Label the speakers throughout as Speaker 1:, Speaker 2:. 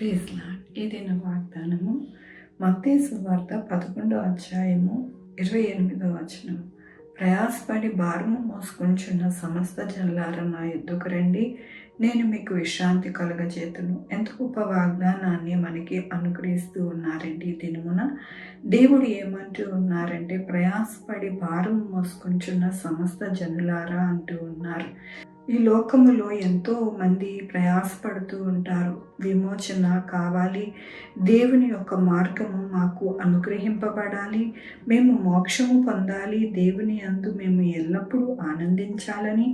Speaker 1: Praise lord. ఈ దిన వాగ్దానము మత్తయి సువార్త 11వ అధ్యాయము 28వ వచనం. ప్రయాసపడి భారము మోసుకొంచున్న సమస్త జనులారా నా యొద్దకు రండి, నేను మీకు విశ్రాంతి కలుగజేతును. ఎంత గొప్ప వాగ్దానాన్ని మనకి అనుగ్రహిస్తూ ఉన్నారండి. ఈ దినమున దేవుడు ఏమంటూ ఉన్నారంటే, ప్రయాసపడి భారం మోసుకొంచున్న సమస్త జనులారా అంటూ ఉన్నారు. ఈ లోకములో ఎంతో మంది ప్రయాసపడుతూ ఉంటారు. విమోచన కావాలి, దేవుని యొక్క మార్గము మాకు అనుగ్రహింపబడాలి, మేము మోక్షము పొందాలి, దేవుని యందు మేము ఎల్లప్పుడూ ఆనందించాలని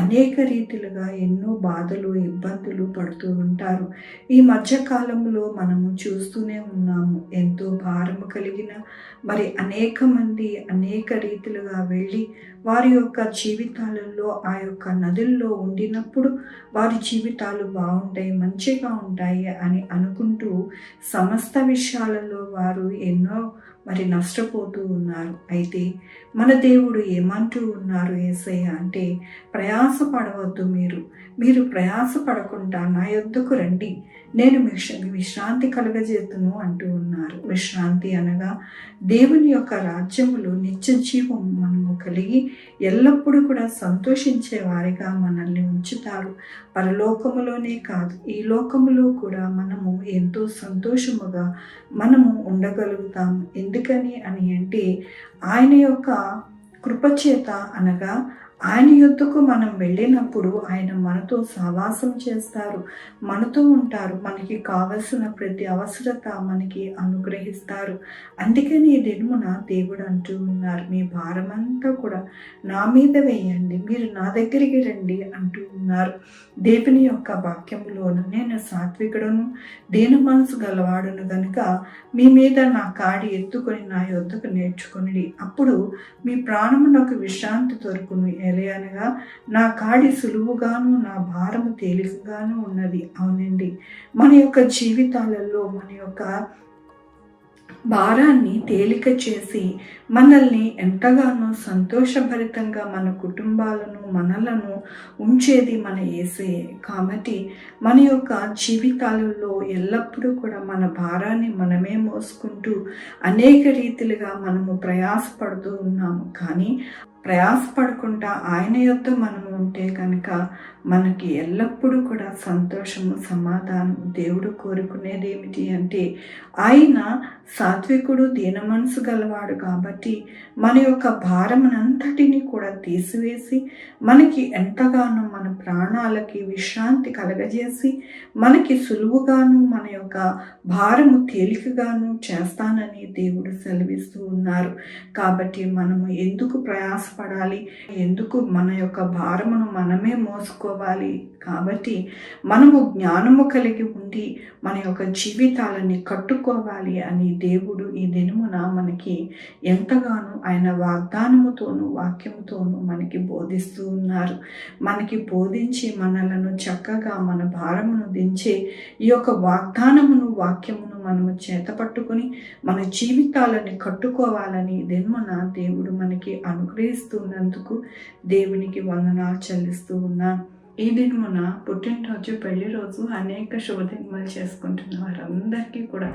Speaker 1: అనేక రీతిలుగా ఎన్నో బాధలు ఇబ్బందులు పడుతూ ఉంటారు. ఈ మధ్యకాలంలో మనము చూస్తూనే ఉన్నాము. ఎంతో భారము కలిగిన అనేక మంది అనేక రీతిలుగా వెళ్ళి వారి యొక్క జీవితాలలో ఆ యొక్క నదుల్లో ఉండినప్పుడు వారి జీవితాలు బాగుంటాయి, మంచిగా ఉంటాయి అని అనుకుంటూ సమస్త విషయాలలో వారు ఎన్నో నష్టపోతూ ఉన్నారు. అయితే మన దేవుడు ఏమంటూ ఉన్నారు యేసయ్య అంటే, ప్రయాసపడవద్దు, మీరు ప్రయాసపడకుండా నా యొద్దకు రండి, నేను విశ్రాంతి కలుగజేతును అంటూ ఉన్నారు. విశ్రాంతి అనగా దేవుని యొక్క రాజ్యములో నిత్య జీవం మనము కలిగి ఎల్లప్పుడూ కూడా సంతోషించే వారిగా మనల్ని ఉంచుతారు. పరలోకములోనే కాదు, ఈ లోకములో కూడా మనము ఎంతో సంతోషముగా మనము ఉండగలుగుతాము. ఎందుకని అని అంటే, ఆయన యొక్క కృపచేత అనగా ఆయన యొద్దకు మనం వెళ్ళినప్పుడు ఆయన మనతో సహవాసం చేస్తారు, మనతో ఉంటారు, మనకి కావలసిన ప్రతి అవసరత మనకి అనుగ్రహిస్తారు. అందుకని ఈ దినమున దేవుడు అంటూ ఉన్నారు, మీ భారమంతా కూడా నా మీద వేయండి, మీరు నా దగ్గరికి రండి అంటూ ఉన్నారు. దేవుని యొక్క వాక్యములోను, నేను సాత్వికుడును దీన మనసు గలవాడును గనుక మీ మీద నా కాడి ఎత్తుకొని నా యొద్దకు నేర్చుకుని, అప్పుడు మీ ప్రాణమునకు విశ్రాంతి దొరుకును. అనగా నా కాడి సులువుగాను నా భారము తేలికగాను ఉన్నది. అవునండి, మన యొక్క జీవితాలలో మన యొక్క భారాన్ని తేలిక చేసి మనల్ని ఎంతగానో సంతోషభరితంగా మన కుటుంబాలను మనలను ఉంచేది మన యేసయ్యే. కాబట్టి మన యొక్క జీవితాలలో ఎల్లప్పుడూ కూడా మన భారాన్ని మనమే మోసుకుంటూ అనేక రీతిలుగా మనము ప్రయాసపడుతూ ఉన్నాము. కానీ ప్రయాసపడకుండా ఆయన యొద్ద మనము ఉంటే కనుక మనకి ఎల్లప్పుడూ కూడా సంతోషము, సమాధానం. దేవుడు కోరుకునేది ఏమిటి అంటే, ఆయన సాత్వికుడు దీన మనసు గలవాడు కాబట్టి మన యొక్క భారమునంతటిని కూడా తీసివేసి మనకి ఎంతగానో మన ప్రాణాలకి విశ్రాంతి కలగజేసి మనకి సులువుగాను మన యొక్క భారము తేలికగాను చేస్తానని దేవుడు సెలవిస్తూ ఉన్నారు. కాబట్టి మనము ఎందుకు ప్రయాసపడాలి, ఎందుకు మన యొక్క భారమును మనమే మోసుకోవాలి? కాబట్టి మనము జ్ఞానము కలిగి ఉండి మన యొక్క జీవితాలని కట్టుకోవాలి అని దేవుడు ఈ దినమున మనకి ఎంతగానో ఆయన వాగ్దానముతోనూ వాక్యముతోనూ మనకి బోధిస్తూ ఉన్నారు. మనకి బోధించి మనలను చక్కగా మన భారమును దించే ఈ యొక్క వాగ్దానమును వాక్యమును మనము చేతపట్టుకుని మన జీవితాలని కట్టుకోవాలని దినమున దేవుడు మనకి అనుగ్రహిస్తున్నందుకు దేవునికి వందనాలు చెల్లిస్తూ ఉన్నాను. ఈ దినమున పుట్టినరోజు, పెళ్లి రోజు, అనేక శుభదినములు చేసుకుంటున్న వారందరికీ కూడా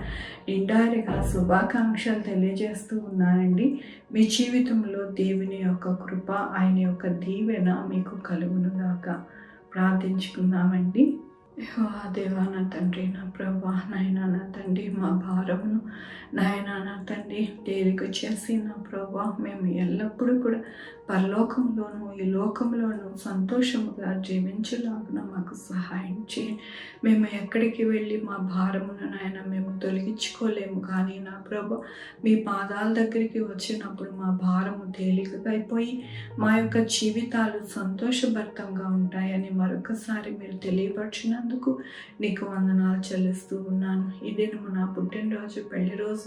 Speaker 1: నిండారిగా శుభాకాంక్షలు తెలియజేస్తూ ఉన్నానండి. మీ జీవితంలో దేవుని యొక్క కృప, ఆయన యొక్క దీవెన మీకు కలుగునుగాక. ప్రార్థించుకుందామండి. దేవా నా తండ్రి, నా ప్రభా, నాయన నా తండ్రి, మా భారమును నాయన నా తండ్రి తేలిక చేసి నా ప్రభా మేము ఎల్లప్పుడూ కూడా పరలోకంలోనూ ఈ లోకంలోనూ సంతోషముగా జీవించలాగున మాకు సహాయం చేయండి. మేము ఎక్కడికి వెళ్ళి మా భారమును నాయన మేము తొలగించుకోలేము, కానీ నా ప్రభా మీ పాదాల దగ్గరికి వచ్చినప్పుడు మా భారము తేలికగా అయిపోయి మా యొక్క జీవితాలు సంతోషభరితంగా ఉంటాయని మరొకసారి మీరు తెలియపరిచినందుకు నీకు వందనాలు చెల్లిస్తూ ఉన్నాను. ఈ దినము నా పుట్టినరోజు, పెళ్లి రోజు,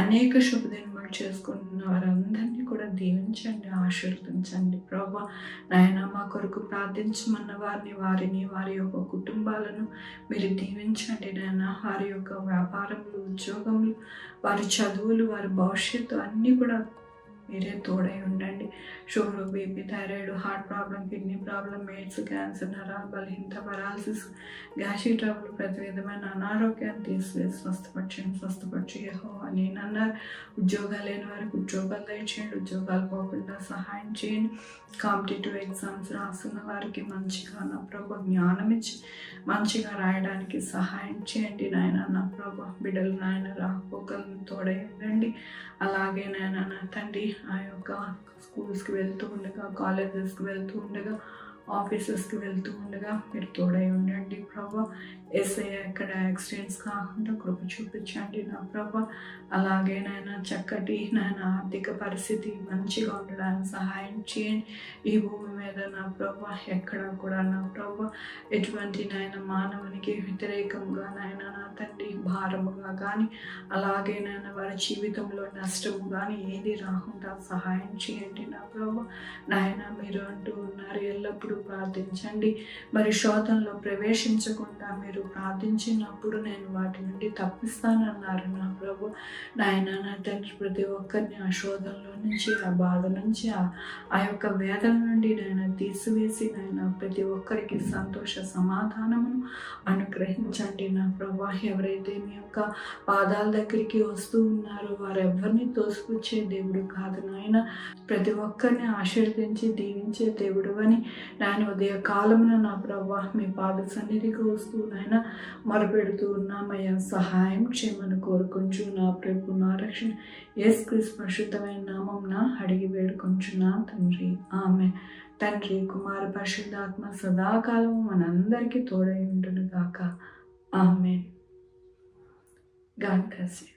Speaker 1: అనేక శుభదినములు చేసుకుంటున్న వారందరినీ కూడా దీవించండి, ఆశీర్వదించండి. ప్రభా నాయన మా కొరకు ప్రార్థించమన్న వారిని వారి యొక్క కుటుంబాలను మీరు దీవించండి నాయన. వారి యొక్క వ్యాపారములు, ఉద్యోగములు, వారి చదువులు, వారి భవిష్యత్తు అన్నీ కూడా మీరే తోడై ఉండండి. Sugar, BP, thyroid, heart problem, kidney problem, AIDS, cancer, నరాల బలహీనత, పారాలసిస్, గ్యాస్ట్రిక్ ట్రబుల్, ప్రతి విధమైన అనారోగ్యాన్ని తీసివేసి స్వస్థపరిచి యెహోవా నేనన్నారు. ఉద్యోగాలు లేని వారికి ఉద్యోగాలు దయచేయండి, ఉద్యోగాలు పోకుండా సహాయం చేయండి. కాంపిటేటివ్ ఎగ్జామ్స్ రాస్తున్న వారికి మంచిగా నా ప్రభు జ్ఞానం ఇచ్చి మంచిగా రాయడానికి సహాయం చేయండి నాయన. నా ప్రభు బిడ్డలు నాయన రాకపోకలను తోడై ఉండండి. అలాగే నాయన నా తండ్రి ఆ యొక్క స్కూల్స్కి వెళ్తూ ఉండగా, కాలేజెస్కి వెళ్తూ ఉండగా, ఆఫీసెస్కి వెళ్తూ ఉండగా మీరు తోడై ఉండండి ప్రభా. ఎస్ఐ ఎక్కడ యాక్సిడెంట్స్ కాకుండా కృప చూపించండి నా ప్రభా. అలాగే నాయన చక్కటి నాయన ఆర్థిక పరిస్థితి మంచిగా ఉండడానికి సహాయం చేయండి. ఈ భూమి మీద నా ప్రభా ఎక్కడ కూడా నా ప్రభా ఎటువంటి నాయన మానవునికి వ్యతిరేకంగా నాయన నా తండ్రి భారముగా కానీ, అలాగే నాయన వారి జీవితంలో నష్టము కానీ ఏది రాకుండా సహాయం చేయండి నా ప్రభా. నాయన మీరు అంటూ ఉన్నారు ఎల్లప్పుడూ ప్రార్థించండి, మరి శోధనలో ప్రవేశించకుండా మీరు ప్రార్థించినప్పుడు నేను వాటి నుండి తప్పిస్తానన్నారు నా ప్రభు. నాయన నా తండ్రి ప్రతి ఒక్కరిని ఆ శోధనలో నుంచి, ఆ బాధ నుంచి, ఆ యొక్క వేదన నుండి నేను తీసివేసి నాయన ప్రతి ఒక్కరికి సంతోష సమాధానమును అనుగ్రహించండి నా ప్రభు. ఎవరైతే మీ యొక్క పాదాల దగ్గరికి వస్తూ ఉన్నారో వారెవరిని తోసిపుచ్చే దేవుడు కాదు నాయన, ప్రతి ఒక్కరిని ఆశీర్వదించి దీవించే దేవుడు అని నాయన ఉదయ కాలమున నా ప్రభా మీ పాద సన్నిధికి వస్తూ నాయన మొరపెడుతూ ఉన్నామయ్యా. సహాయం చేయమని కోరుకుంటూ నా ప్రభు నా రక్షణ యేసుక్రీస్తు పరిశుద్ధమైన నామమున అడిగి వేడుకొంచున్నా తండ్రి, ఆమె. తండ్రి, కుమార, పరిశుద్ధాత్మ సదాకాలం మనందరికీ తోడై ఉండును గాక. ఆమె. God bless you.